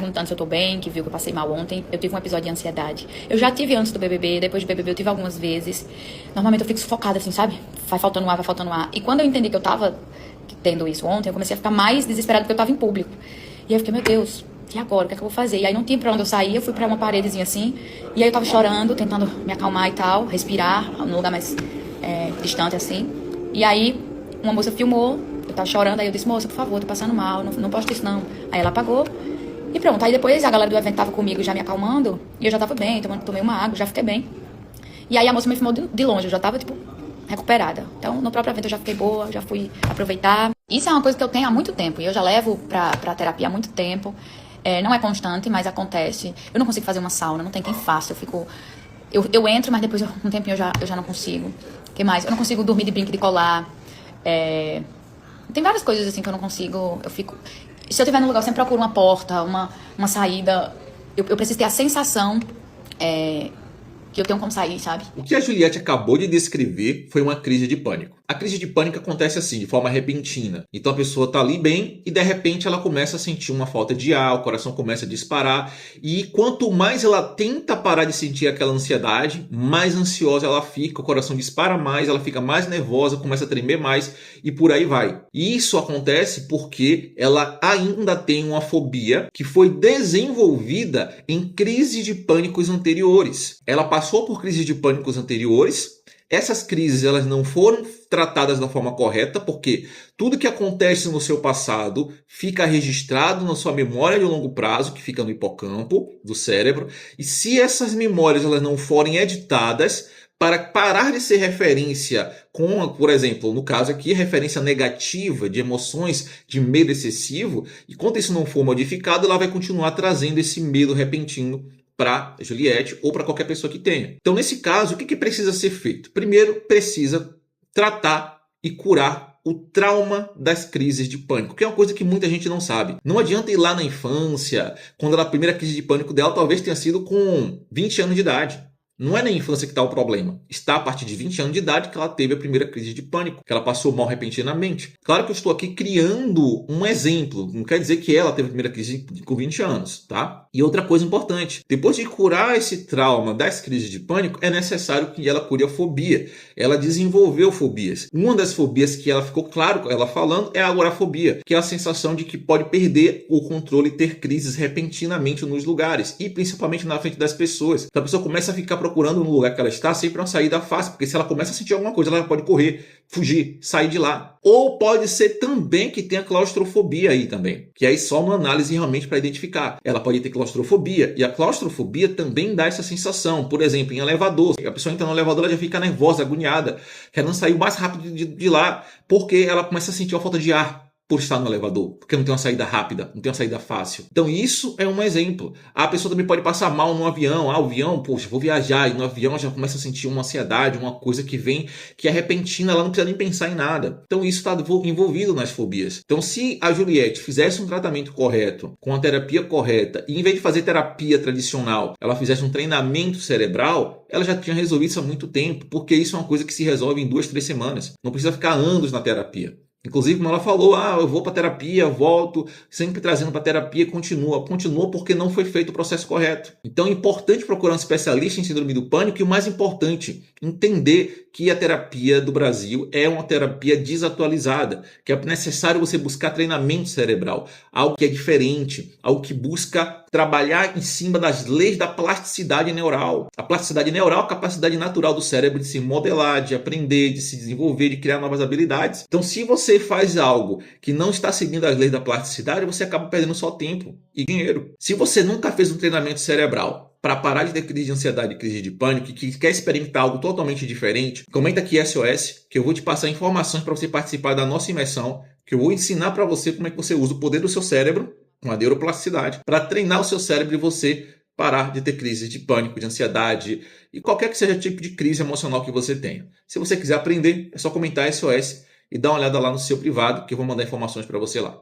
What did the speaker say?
Perguntando se eu tô bem, que viu que eu passei mal ontem. Eu tive um episódio de ansiedade. Eu já tive antes do BBB, depois do BBB eu tive algumas vezes. Normalmente eu fico sufocada, assim, sabe? Vai faltando ar, vai faltando ar. E quando eu entendi que eu tava tendo isso ontem, eu comecei a ficar mais desesperada porque eu tava em público. E aí eu fiquei, meu Deus, e agora? O que é que eu vou fazer? E aí não tinha pra onde eu sair, eu fui pra uma paredezinha assim. E aí eu tava chorando, tentando me acalmar e tal, respirar num lugar mais distante assim. E aí uma moça filmou, eu tava chorando, aí eu disse, moça, por favor, tô passando mal, não posto isso não. Aí ela apagou. E pronto, aí depois a galera do evento tava comigo já me acalmando, e eu já tava bem, tomei uma água, já fiquei bem. E aí a moça me filmou de longe, eu já tava, tipo, recuperada. Então, no próprio evento eu já fiquei boa, já fui aproveitar. Isso é uma coisa que eu tenho há muito tempo, e eu já levo pra terapia há muito tempo. Não é constante, mas acontece. Eu não consigo fazer uma sauna, não tem quem faça, eu fico... Eu entro, mas depois, um tempinho, eu já não consigo. O que mais? Eu não consigo dormir de brinco de colar. Tem várias coisas, assim, que eu não consigo, eu fico... Se eu estiver num lugar, eu sempre procuro uma porta, uma saída. Eu preciso ter a sensação que eu tenho como sair, sabe? O que a Juliette acabou de descrever foi uma crise de pânico. A crise de pânico acontece assim, de forma repentina. Então a pessoa está ali bem e de repente ela começa a sentir uma falta de ar, o coração começa a disparar. E quanto mais ela tenta parar de sentir aquela ansiedade, mais ansiosa ela fica, o coração dispara mais, ela fica mais nervosa, começa a tremer mais e por aí vai. E isso acontece porque ela ainda tem uma fobia que foi desenvolvida em crises de pânicos anteriores. Ela passou por crises de pânicos anteriores. Essas crises elas não foram tratadas da forma correta, porque tudo que acontece no seu passado fica registrado na sua memória de longo prazo, que fica no hipocampo do cérebro. E se essas memórias elas não forem editadas, para parar de ser referência com, por exemplo, no caso aqui, referência negativa de emoções de medo excessivo, e quando isso não for modificado, ela vai continuar trazendo esse medo repentino para Juliette ou para qualquer pessoa que tenha. Então, nesse caso, o que precisa ser feito? Primeiro, precisa tratar e curar o trauma das crises de pânico, que é uma coisa que muita gente não sabe. Não adianta ir lá na infância, quando a primeira crise de pânico dela talvez tenha sido com 20 anos de idade. Não é na infância que está o problema. Está a partir de 20 anos de idade que ela teve a primeira crise de pânico, que ela passou mal repentinamente. Claro que eu estou aqui criando um exemplo. Não quer dizer que ela teve a primeira crise com 20 anos, tá? E outra coisa importante. Depois de curar esse trauma das crises de pânico, é necessário que ela cure a fobia. Ela desenvolveu fobias. Uma das fobias que ela ficou claro, ela falando, é a agorafobia, que é a sensação de que pode perder o controle e ter crises repentinamente nos lugares. E principalmente na frente das pessoas. Então a pessoa começa a ficar procurando no lugar que ela está sempre uma saída fácil, porque se ela começa a sentir alguma coisa, ela pode correr, fugir, sair de lá. Ou pode ser também que tenha claustrofobia aí também, que aí só uma análise realmente para identificar. Ela pode ter claustrofobia, e a claustrofobia também dá essa sensação. Por exemplo, em elevador, a pessoa entra no elevador, ela já fica nervosa, agoniada, querendo sair o mais rápido de lá, porque ela começa a sentir uma falta de ar por estar no elevador, porque não tem uma saída rápida, não tem uma saída fácil. Então isso é um exemplo. A pessoa também pode passar mal no avião. O avião, poxa, vou viajar, e no avião já começa a sentir uma ansiedade, uma coisa que vem, que é repentina, ela não precisa nem pensar em nada. Então isso está envolvido nas fobias. Então se a Juliette fizesse um tratamento correto, com a terapia correta, e em vez de fazer terapia tradicional, ela fizesse um treinamento cerebral, ela já tinha resolvido isso há muito tempo, porque isso é uma coisa que se resolve em 2, 3 semanas. Não precisa ficar anos na terapia. Inclusive, como ela falou, eu vou para terapia, volto, sempre trazendo para terapia, continua porque não foi feito o processo correto. Então é importante procurar um especialista em síndrome do pânico e o mais importante, entender que a terapia do Brasil é uma terapia desatualizada, que é necessário você buscar treinamento cerebral, algo que é diferente, algo que busca trabalhar em cima das leis da plasticidade neural. A plasticidade neural é a capacidade natural do cérebro de se modelar, de aprender, de se desenvolver, de criar novas habilidades. Então, se você faz algo que não está seguindo as leis da plasticidade, você acaba perdendo só tempo e dinheiro. Se você nunca fez um treinamento cerebral para parar de ter crise de ansiedade e crise de pânico e que quer experimentar algo totalmente diferente, comenta aqui SOS, que eu vou te passar informações para você participar da nossa imersão, que eu vou ensinar para você como é que você usa o poder do seu cérebro, com a neuroplasticidade, para treinar o seu cérebro e você parar de ter crises de pânico, de ansiedade e qualquer que seja o tipo de crise emocional que você tenha. Se você quiser aprender, é só comentar SOS e dar uma olhada lá no seu privado, que eu vou mandar informações para você lá.